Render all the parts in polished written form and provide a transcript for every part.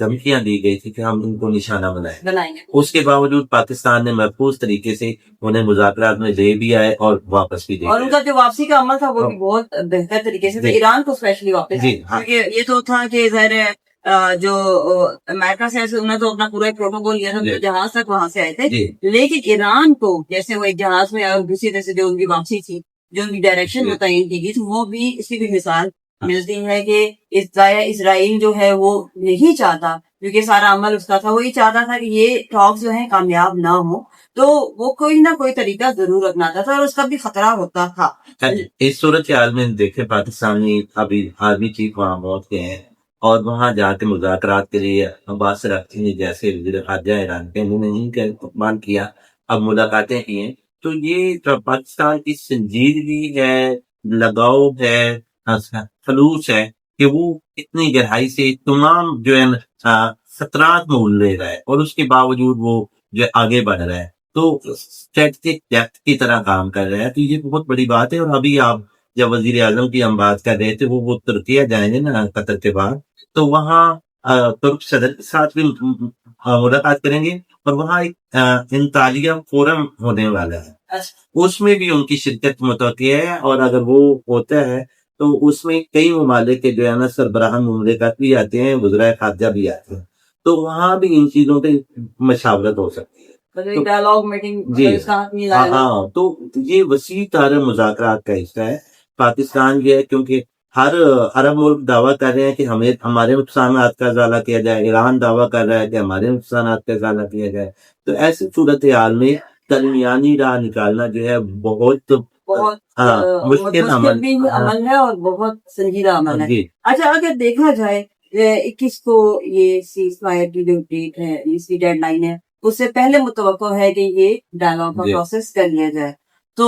دھمکیاں دی گئی تھی کہ ہم ان کو نشانہ بنائیں گے. اس کے باوجود پاکستان نے محفوظ طریقے سے انہیں مذاکرات میں لے بھی آئے اور واپس بھی دے اور ان کا جو واپسی کا عمل تھا وہ بھی بہت بہتر طریقے سے تھا. ایران کو اسپیشلی واپس, کیونکہ یہ تو تھا کہ ظاہر ہے جو امریکہ سے ایسے انہوں نے تو اپنا پورا پروٹوکول لیا تھا, جہاز تک وہاں سے آئے تھے, لیکن ایران کو جیسے وہ ایک جہاز میں اور دوسری طرح سے جو ان کی واپسی تھی, جو ان کی ڈائریکشن متعین کی گئی تھی, وہ بھی اسی بھی مثال ملتی ہے کہ اسرائیل جو ہے وہ نہیں چاہتا, کیونکہ سارا عمل اس کا تھا, وہی چاہتا تھا کہ یہ ٹاک جو ہیں کامیاب نہ ہو, تو وہ کوئی نہ کوئی طریقہ ضرور اپناتا تھا اور اس کا بھی خطرہ ہوتا تھا. اس صورتحال میں دیکھیں پاکستانی ابھی آرمی چیف وہاں پہنچ گئے ہیں اور وہاں جا کے مذاکرات کے لیے عباس اراغچی نے جیسے وزیر خارجہ ایران کے انہوں نے ان کا اقبال کیا, اب ملاقاتیں کی ہیں, تو یہ پاکستان کی سنجیدگی ہے, لگاؤ ہے, خلوص ہے کہ وہ اتنی گہرائی سے تمام جو ہے خطرات مول لے رہا ہے اور اس کے باوجود وہ جو آگے بڑھ رہا ہے, تو اسٹریٹجک ڈیپتھ کی طرح کام کر رہا ہے. تو یہ بہت بڑی بات ہے. اور ابھی آپ جب وزیر اعظم کی ہم بات کر رہے تھے, وہ ترکیہ جائیں گے نا قطر کے بعد, تو وہاں ترک صدر کے ساتھ بھی ملاقات کریں گے اور وہاں ایک انطالیہ فورم ہونے والا ہے, اس میں بھی ان کی شرکت متوقع ہے. اور اگر وہ ہوتا ہے تو اس میں کئی ممالک کے جو ہے نا سربراہان مملکت بھی آتے ہیں, وزرائے خارجہ بھی آتے ہیں, تو وہاں بھی ان چیزوں پہ مشاورت ہو سکتی ہے. ڈائلاگ میٹنگ, ہاں, تو یہ وسیع تر مذاکرات کا حصہ ہے. پاکستان یہ ہے کیونکہ ہر عرب ملک دعویٰ کر رہے ہیں کہ ہمارے نقصانات کا ازالہ کیا جائے, ایران دعویٰ کر رہا ہے کہ ہمارے نقصانات کا ازالہ کیا جائے. تو ایسی صورتحال میں درمیانی راہ نکالنا جو ہے بہت مشکل عمل ہے اور بہت سنجیدہ عمل ہے. اچھا, اگر دیکھا جائے 21 کو یہ سیز فائر کی جو ڈیٹ ہے, اس کی ڈیڈ لائن ہے, اس سے پہلے متوقع ہے کہ یہ ڈائلاگ کا پروسیس کر لیا جائے. تو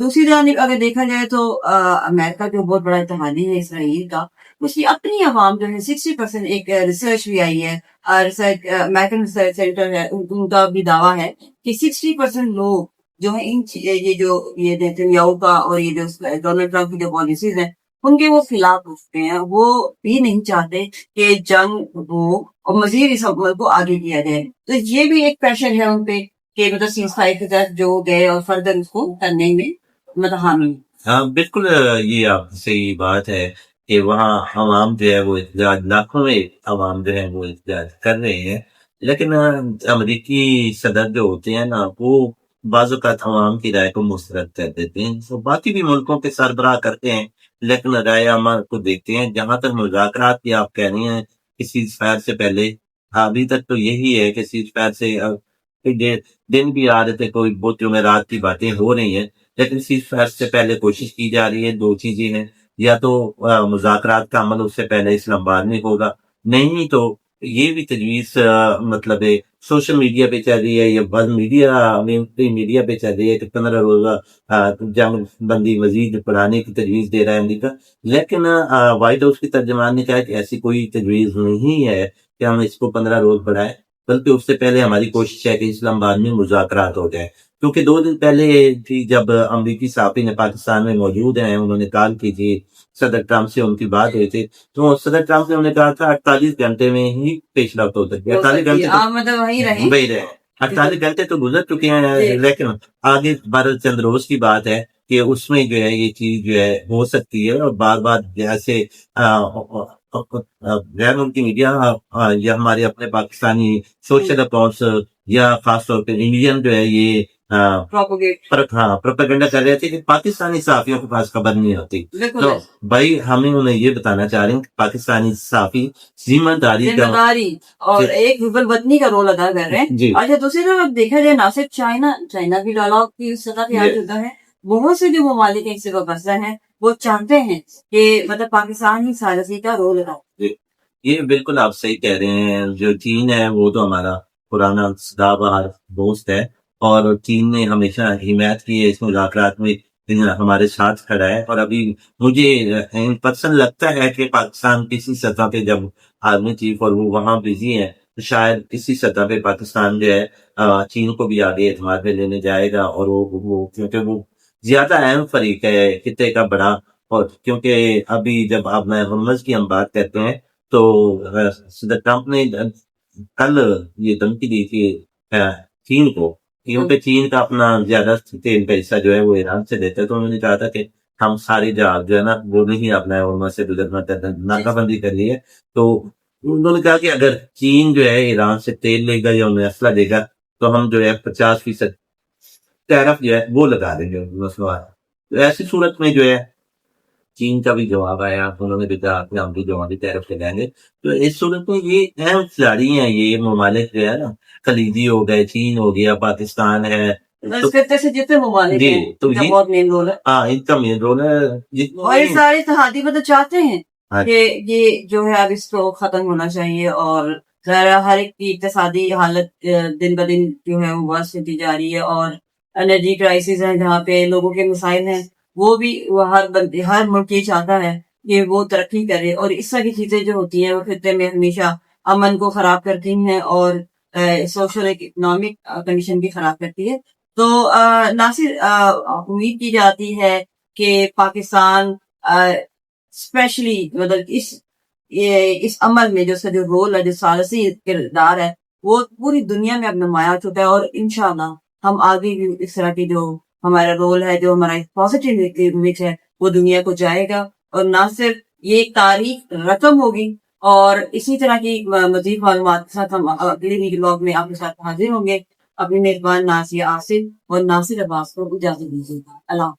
دوسری جانب اگر دیکھا جائے تو امریکہ جو بہت بڑا اتحادی ہے اسرائیل کا, اس کی اپنی عوام جو ہے 60% ایک ریسرچ بھی آئی ہے, ریسرچ امریکن ریسرچ سینٹر ہے, ان کا بھی دعویٰ ہے کہ 60% لوگ جو ہے یہ نیتنیاہو کا اور یہ جو ڈونلڈ ٹرمپ کی جو پالیسیز ہیں ان کے وہ خلاف اٹھتے ہیں. وہ بھی نہیں چاہتے کہ جنگ ہو اور مزید اس عمل کو آگے کیا جائے. تو یہ بھی ایک پریشر ہے ان پہ کہ مطلب سیز فائر کی طرف جو گئے اور فردر اس کو کرنے میں مطلب حامی. ہاں بالکل, یہ آپ صحیح بات ہے کہ وہاں عوام جو ہے وہ احتجاج, لاکھوں میں عوام جو ہے وہ احتجاج کر رہے ہیں, لیکن امریکی صدر جو ہوتے ہیں نا وہ بعض اوقات عوام کی رائے کو مسترد کر دیتے ہیں. تو باقی بھی ملکوں کے سربراہ کرتے ہیں لیکن رائے عامہ کو دیکھتے ہیں. جہاں تک مذاکرات کی آپ کہہ رہی ہیں کہ سیز فائر سے پہلے, ابھی تک تو یہی ہے کہ سیز فائر سے دن بھی آ رہے تھے, کوئی بہت جمعرات کی باتیں ہو رہی ہیں, لیکن سیز فائر سے پہلے کوشش کی جا رہی ہے. دو چیزیں ہیں, یا تو مذاکرات کا عمل اس سے پہلے اسلام آباد میں ہوگا, نہیں تو یہ بھی تجویز مطلب سوشل میڈیا پہ چل رہی ہے یا بعض میڈیا پہ چل رہی ہے کہ 15 روزہ جنگ بندی مزید بڑھانے کی تجویز دے رہا ہے امریکہ. لیکن وائٹ ہاؤس کی ترجمان نے کہا کہ ایسی کوئی تجویز نہیں ہے کہ ہم اس کو 15 روز بڑھائیں, بلکہ اس سے پہلے ہماری کوشش ہے کہ اسلام آباد میں مذاکرات ہو جائے. کیونکہ 2 دن پہلے تھی جب امریکی صحافی نے پاکستان میں موجود ہیں, انہوں نے کال کی تھی صدر ٹرمپ سے, ان کی بات ہوئی تھی, تو صدر ٹرمپ نے انہیں کہا تھا 48 گھنٹے میں ہی پیش رفت ہو سکتی ہے. 48 گھنٹے وہی رہے, 48 گھنٹے تو گزر چکے ہیں, لیکن آگے 12 چند روز کی بات ہے کہ اس میں جو ہے یہ چیز جو ہے ہو سکتی ہے. اور بار بار جیسے غیر ملکی میڈیا یا ہمارے اپنے پاکستانی سوشل اکاؤنٹس یا خاص طور پہ انڈین جو ہے یہ پروپیگنڈا کر رہے تھے کہ پاکستانی صحافیوں کے پاس خبر نہیں ہوتی. تو بھائی ہمیں انہیں یہ بتانا چاہ رہے ہیں کہ پاکستانی صحافی ذمہ داری اور ایک حب الوطنی کا رول ادا کر رہے ہیں. اچھا, دوسری طرف دیکھا جائے نہ صرف چائنا بھی ڈائلاگ کی سطح پہ آ چکا ہے, بہت سے جو ممالک ایک سے وابستہ ہیں وہ چاہتے ہیں کہ مطلب پاکستان ہی ثالثی کا رول ادا. یہ بالکل آپ صحیح کہہ رہے ہیں. جو چین ہے وہ تو ہمارا پرانا سدا بہار دوست ہے, اور چین نے ہمیشہ حمایت کی ہے اس مذاکرات میں, ہمارے ساتھ کھڑا ہے. اور ابھی مجھے پسند لگتا ہے کہ پاکستان کسی سطح پہ جب آرمی چیف اور وہ وہاں بزی ہیں تو شاید کسی سطح پہ پاکستان جو ہے چین کو بھی آگے اعتماد میں لینے جائے گا. اور وہ کیونکہ وہ زیادہ اہم فریق ہے خطے کا بڑا, اور کیونکہ ابھی جب آپ میں ہرمز کی ہم بات کرتے ہیں تو صدر ٹرمپ نے کل یہ دھمکی دی تھی چین کو، کیونکہ چین کا اپنا زیادہ تیل کا حصہ جو ہے وہ ایران سے لیتا ہے، تو انہوں نے کہا تھا کہ ہم ساری جہاز جو ہے نا وہ نہیں اپنا وہاں سے گزرنا چاہتے، ناکہ بندی کر لی ہے. تو انہوں نے کہا کہ اگر چین جو ہے ایران سے تیل لے گا یا انہیں اسلحہ دے گا تو ہم جو ہے 50% ٹیرف جو ہے وہ لگا دیں گے مسئلہ. تو ایسی صورت میں جو ہے چین کا بھی جواب آیا، انہوں نے بھی کہا کہ ہم بھی جو ہماری ٹیرف لگائیں گے. تو اس صورت میں یہ اہم کھلاڑی ہیں، یہ ممالک جو ہے نا خلیجی ہو گئے، چین ہو گیا، پاکستان ہے. اس خطے سے جتنے ممالک جی، ہیں تو ان کا یہ بہت مین رول ہے، ہاں ان کا مین رول ہے. اور یہ سارے اتحادی مطلب چاہتے ہیں ہاں کہ یہ جو ہے اب اس کو ختم ہونا چاہیے، اور ذرا ہر ایک کی اقتصادی حالت دن بدن جو ہے وہ ورس ہوتی جا رہی ہے، اور انرجی کرائسس ہیں جہاں پہ لوگوں کے مسائل ہیں، وہ بھی ہر ملک یہ چاہتا ہے کہ وہ ترقی کرے، اور اس طرح کی چیزیں جو ہوتی ہیں وہ خطے میں ہمیشہ امن کو خراب کرتی ہیں اور سوشل اکنامک کنڈیشن بھی خراب کرتی ہے. تو ناصر، امید کی جاتی ہے کہ پاکستان اسپیشلی مطلب اس عمل میں جو اس کا جو رول ہے، جو ثالثی کردار ہے، وہ پوری دنیا میں اب نمایاں ہو چکا ہے، اور انشاءاللہ ہم آگے بھی اس طرح کی جو ہمارا رول ہے، جو ہمارا پازیٹیو امیج ہے، وہ دنیا کو جائے گا، اور نہ صرف یہ ایک تاریخ رقم ہوگی. اور اسی طرح کی مزید معلومات کے ساتھ ہم اگلے ویڈیو میں آپ کے ساتھ حاضر ہوں گے. اپنی میزبان نازیہ آصف اور ناصر عباس کو اجازت دیجیے گا. اللہ